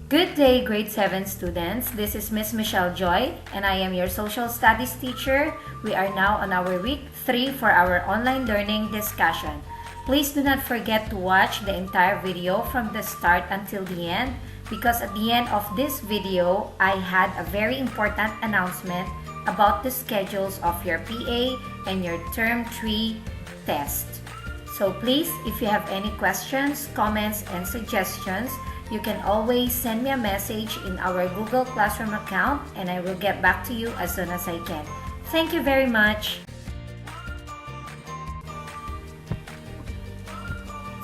Good day, grade 7 students. This is Miss Michelle Joy, and I am your social studies teacher. We are now on our week 3 for our online learning discussion. Please do not forget to watch the entire video from the start until the end, because at the end of this video, I had a very important announcement about the schedules of your PA and your Term 3 test. So please, if you have any questions, comments, and suggestions, you can always send me a message in our Google Classroom account and I will get back to you as soon as I can. Thank you very much.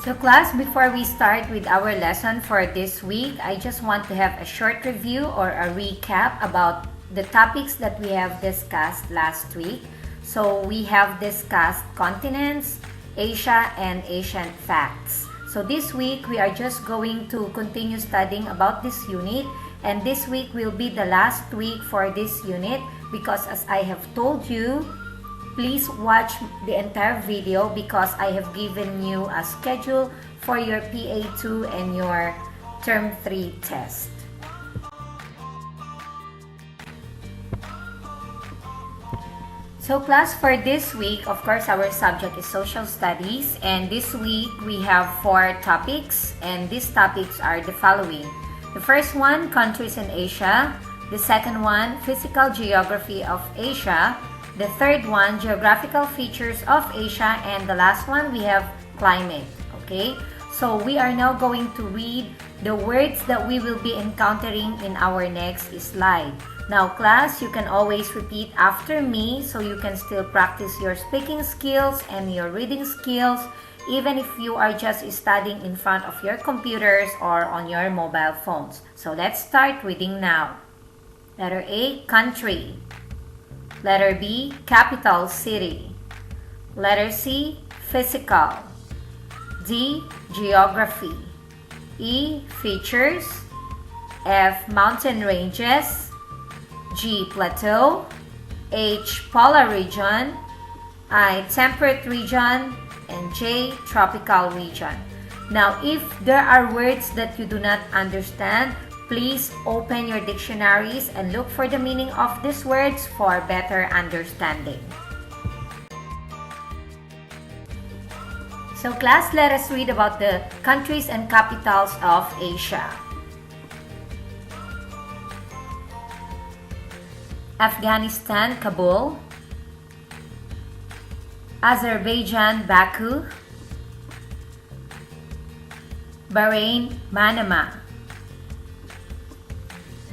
So class, before we start with our lesson for this week, I just want to have a short review or a recap about the topics that we have discussed last week. So we have discussed continents, Asia, and Asian facts. So this week, we are just going to continue studying about this unit, and this week will be the last week for this unit because as I have told you, please watch the entire video because I have given you a schedule for your PA2 and your Term 3 test. So class, for this week, of course, our subject is social studies, and this week we have 4 topics, and these topics are the following. The first one, countries in Asia. The second one, physical geography of Asia. The third one, geographical features of Asia, and the last one, we have climate. Okay, so we are now going to read the words that we will be encountering in our next slide. Now class, you can always repeat after me so you can still practice your speaking skills and your reading skills even if you are just studying in front of your computers or on your mobile phones. So let's start reading now. Letter A, country. Letter B, capital city. Letter C, physical. D, geography. E, features. F, mountain ranges. G, plateau. H, polar region. I, temperate region. And J, tropical region. Now, if there are words that you do not understand, please open your dictionaries and look for the meaning of these words for better understanding. So class, let us read about the countries and capitals of Asia. Afghanistan, Kabul. Azerbaijan, Baku. Bahrain, Manama.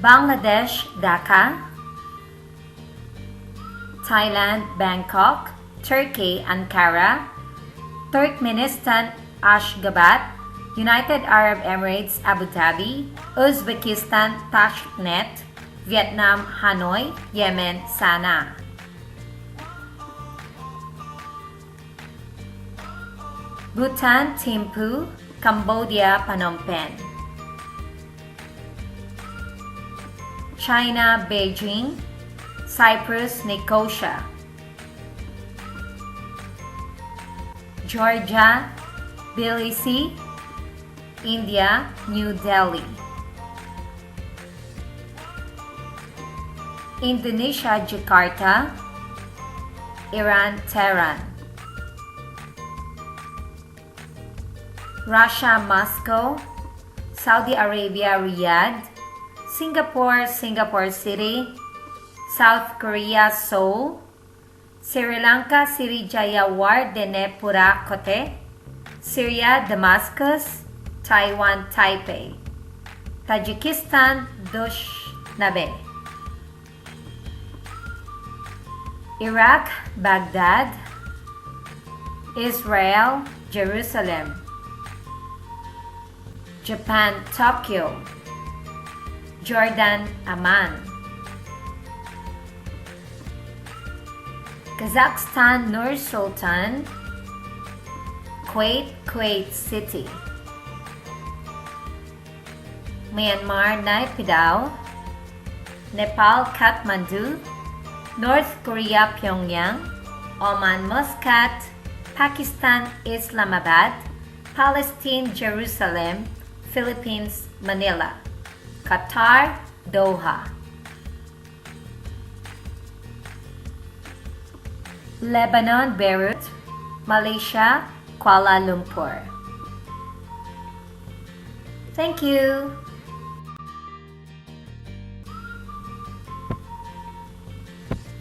Bangladesh, Dhaka. Thailand, Bangkok. Turkey, Ankara. Turkmenistan, Ashgabat. United Arab Emirates, Abu Dhabi. Uzbekistan, Tashkent. Vietnam, Hanoi. Yemen, Sana'a. Bhutan, Thimphu. Cambodia, Phnom Penh. China, Beijing. Cyprus, Nicosia. Georgia, Tbilisi. India, New Delhi. Indonesia, Jakarta. Iran, Tehran. Russia, Moscow. Saudi Arabia, Riyadh. Singapore, Singapore City. South Korea, Seoul. Sri Lanka, Sriwijaya Wardene Kotte. Syria, Damascus. Taiwan, Taipei. Tajikistan, Dushanbe. Iraq, Baghdad. Israel, Jerusalem. Japan, Tokyo. Jordan, Amman. Kazakhstan, Nur Sultan. Kuwait, Kuwait City. Myanmar, Naypyidaw. Nepal, Kathmandu. North Korea, Pyongyang. Oman, Muscat. Pakistan, Islamabad. Palestine, Jerusalem. Philippines, Manila. Qatar, Doha. Lebanon, Beirut. Malaysia, Kuala Lumpur. Thank you.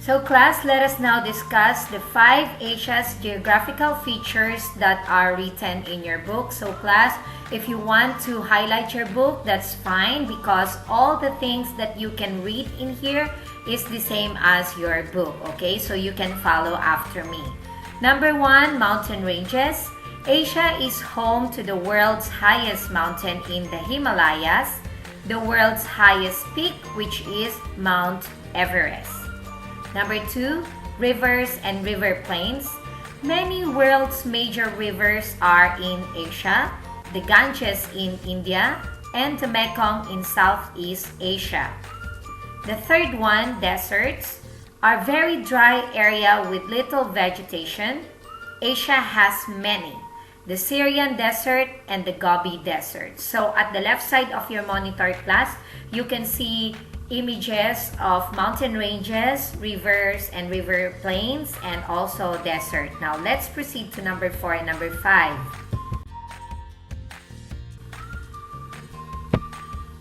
So class, let us now discuss the 5 Asia's geographical features that are written in your book. So class, if you want to highlight your book, that's fine because all the things that you can read in here is the same as your book, okay? So you can follow after me. Number 1, mountain ranges. Asia is home to the world's highest mountain in the Himalayas, the world's highest peak, which is Mount Everest. Number 2, rivers and river plains. Many world's major rivers are in Asia, the Ganges in India, and the Mekong in Southeast Asia. The third one, deserts, are very dry area with little vegetation. Asia has many, the Syrian desert and the Gobi desert. So at the left side of your monitor class, you can see images of mountain ranges, rivers and river plains, and also desert. Now let's proceed to number 4 and number 5.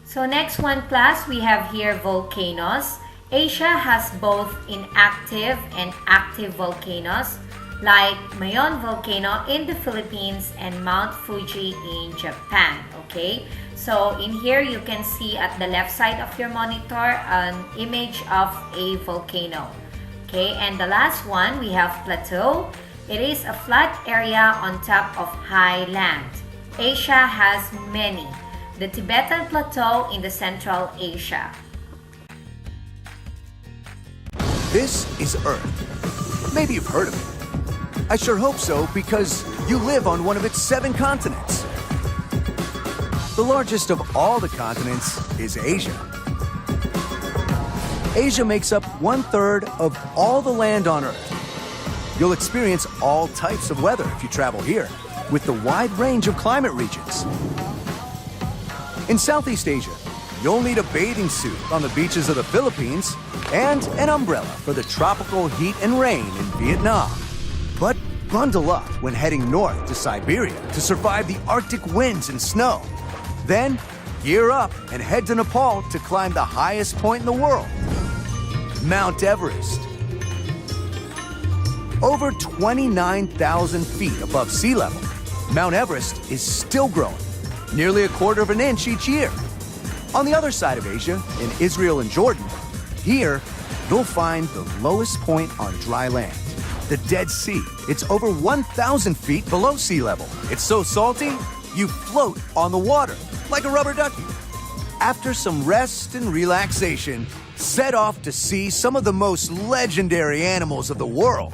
So next one class, we have here volcanoes. Asia has both inactive and active volcanoes like Mayon volcano in the Philippines and Mount Fuji in Japan, okay? So in here, you can see at the left side of your monitor an image of a volcano. Okay, and the last one, we have plateau. It is a flat area on top of high land. Asia has many. The Tibetan Plateau in the Central Asia. This is Earth. Maybe you've heard of it. I sure hope so because you live on one of its 7 continents. The largest of all the continents is Asia. Asia makes up 1/3 of all the land on Earth. You'll experience all types of weather if you travel here, with the wide range of climate regions. In Southeast Asia, you'll need a bathing suit on the beaches of the Philippines and an umbrella for the tropical heat and rain in Vietnam. But bundle up when heading north to Siberia to survive the Arctic winds and snow. Then, gear up and head to Nepal to climb the highest point in the world, Mount Everest. Over 29,000 feet above sea level, Mount Everest is still growing, nearly 1/4 inch each year. On the other side of Asia, in Israel and Jordan, here you'll find the lowest point on dry land, the Dead Sea. It's over 1,000 feet below sea level. It's so salty, you float on the water like a rubber ducky. After some rest and relaxation, set off to see some of the most legendary animals of the world.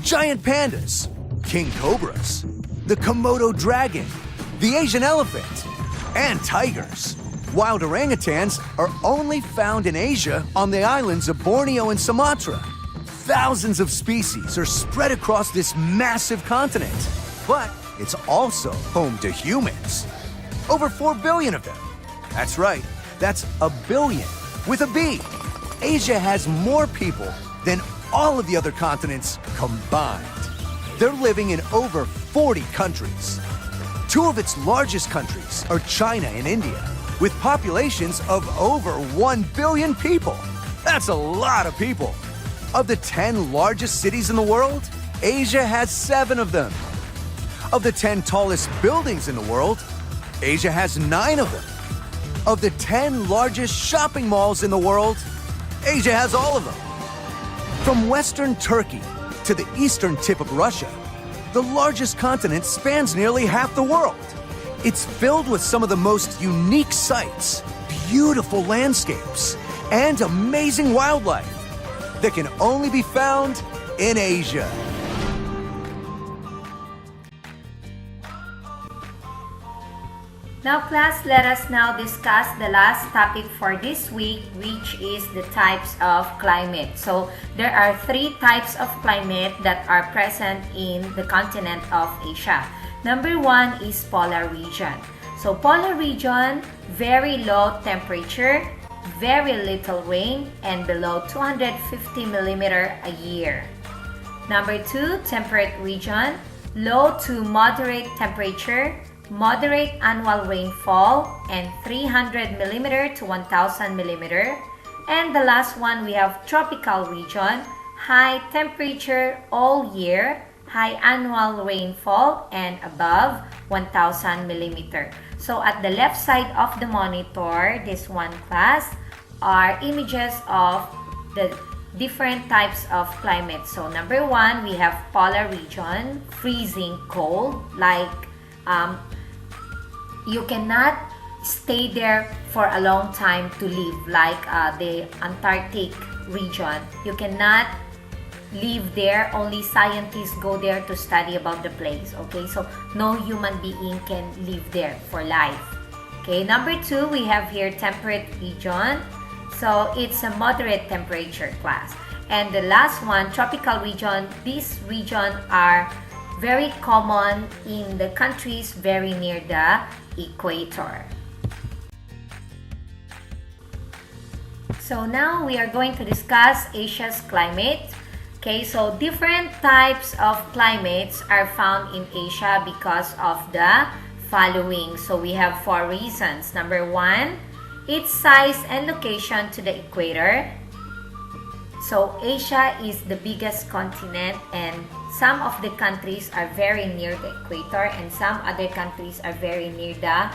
Giant pandas, king cobras, the Komodo dragon, the Asian elephant, and tigers. Wild orangutans are only found in Asia on the islands of Borneo and Sumatra. Thousands of species are spread across this massive continent, but it's also home to humans. Over 4 billion of them. That's right, that's a billion with a B. Asia has more people than all of the other continents combined. They're living in over 40 countries. 2 of its largest countries are China and India, with populations of over 1 billion people. That's a lot of people. Of the 10 largest cities in the world, Asia has 7 of them. Of the 10 tallest buildings in the world, Asia has 9 of them. Of the 10 largest shopping malls in the world, Asia has all of them. From western Turkey to the eastern tip of Russia, the largest continent spans nearly half the world. It's filled with some of the most unique sights, beautiful landscapes, and amazing wildlife that can only be found in Asia. Now class, let us now discuss the last topic for this week, which is the types of climate. So there are 3 types of climate that are present in the continent of Asia. Number 1 is polar region. So polar region, very low temperature, very little rain, and below 250 millimeter a year. Number 2, temperate region, low to moderate temperature, moderate annual rainfall, and 300 millimeter to 1000 millimeter. And the last one, we have tropical region, high temperature all year, high annual rainfall, and above 1000 millimeter. So at the left side of the monitor, this one class, are images of the different types of climate. So number 1, we have polar region, freezing cold, like you cannot stay there for a long time to live, like the Antarctic region. You cannot live there, only scientists go there to study about the place. Okay, so no human being can live there for life. Okay, number 2, we have here temperate region. So it's a moderate temperature class. And the last one, tropical region. These regions are very common in the countries very near the equator. So now we are going to discuss Asia's climate. Okay, so different types of climates are found in Asia because of the following. So we have 4 reasons. Number 1, its size and location to the equator. So Asia is the biggest continent, and some of the countries are very near the equator and some other countries are very near the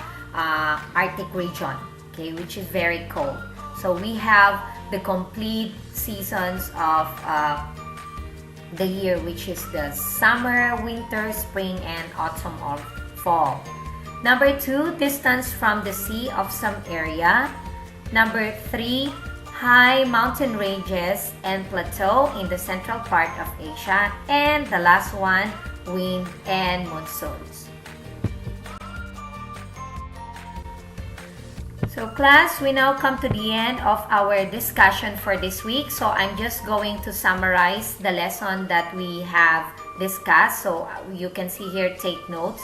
Arctic region, okay, which is very cold. So we have the complete seasons of the year, which is the summer, winter, spring, and autumn or fall. Number 2, distance from the sea of some area. Number 3, high mountain ranges and plateau in the central part of Asia. And the last one, wind and monsoons. So class, we now come to the end of our discussion for this week. So I'm just going to summarize the lesson that we have discussed. So you can see here, take notes.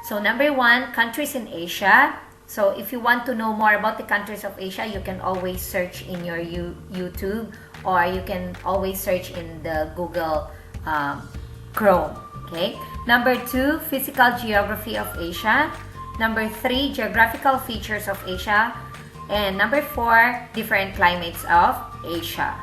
So number 1, countries in Asia. So if you want to know more about the countries of Asia, you can always search in your YouTube, or you can always search in the Google Chrome. Okay. Number 2, physical geography of Asia. Number 3, geographical features of Asia. And number 4, different climates of Asia.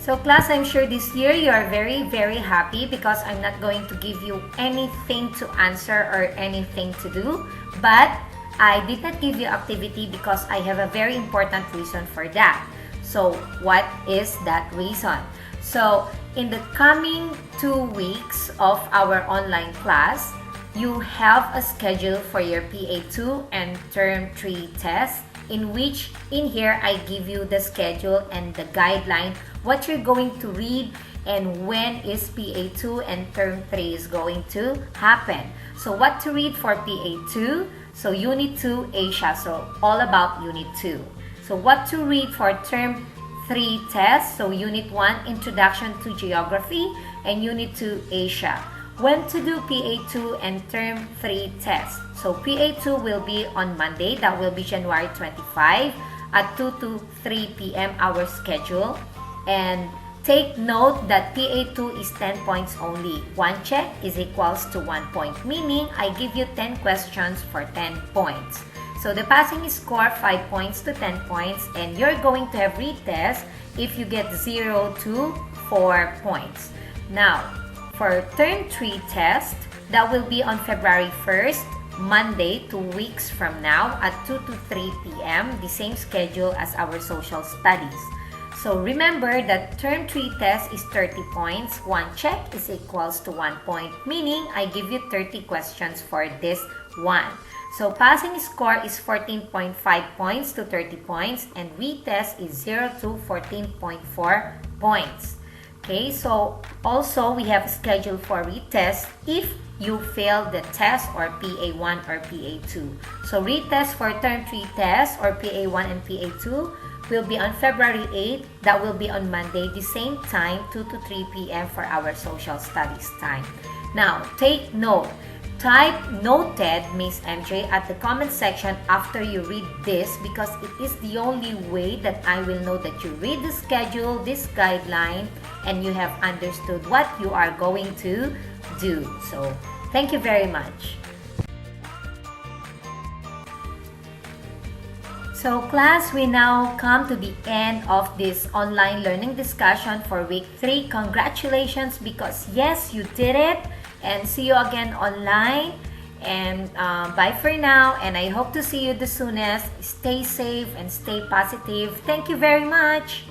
So class, I'm sure this year you are very, very happy because I'm not going to give you anything to answer or anything to do. But I did not give you activity because I have a very important reason for that. So what is that reason? So in the coming 2 weeks of our online class, you have a schedule for your PA2 and Term 3 test, in which in here I give you the schedule and the guideline, what you're going to read, and when is PA2 and Term 3 is going to happen. So what to read for PA2? So Unit 2 Asia, so all about Unit 2. So what to read for Term 3 test? So Unit 1 Introduction to Geography and Unit 2 Asia. When to do PA2 and Term 3 test? So PA2 will be on Monday, that will be January 25 at 2 to 3 p.m. our schedule. And take note that PA2 is 10 points only. 1 check is equals to 1 point, meaning I give you 10 questions for 10 points. So the passing score 5 points to 10 points, and you're going to have retest if you get 0 to 4 points. Now, for Term 3 test, that will be on February 1st, Monday, 2 weeks from now at 2 to 3 p.m., the same schedule as our social studies. So remember that Term 3 test is 30 points. 1 check is equals to 1 point, meaning I give you 30 questions for this one. So passing score is 14.5 points to 30 points, and retest is 0 to 14.4 points. Okay, so also we have a schedule for retest if you fail the test or PA1 or PA2. So retest for Term 3 test or PA1 and PA2 will be on February 8th. That will be on Monday, the same time, 2 to 3 p.m. for our social studies time. Now, take note. Type "noted, Miss MJ" at the comment section after you read this, because it is the only way that I will know that you read the schedule, this guideline, and you have understood what you are going to do. So, thank you very much. So class, we now come to the end of this online learning discussion for week 3. Congratulations, because yes, you did it. And see you again online. And bye for now. And I hope to see you the soonest. Stay safe and stay positive. Thank you very much.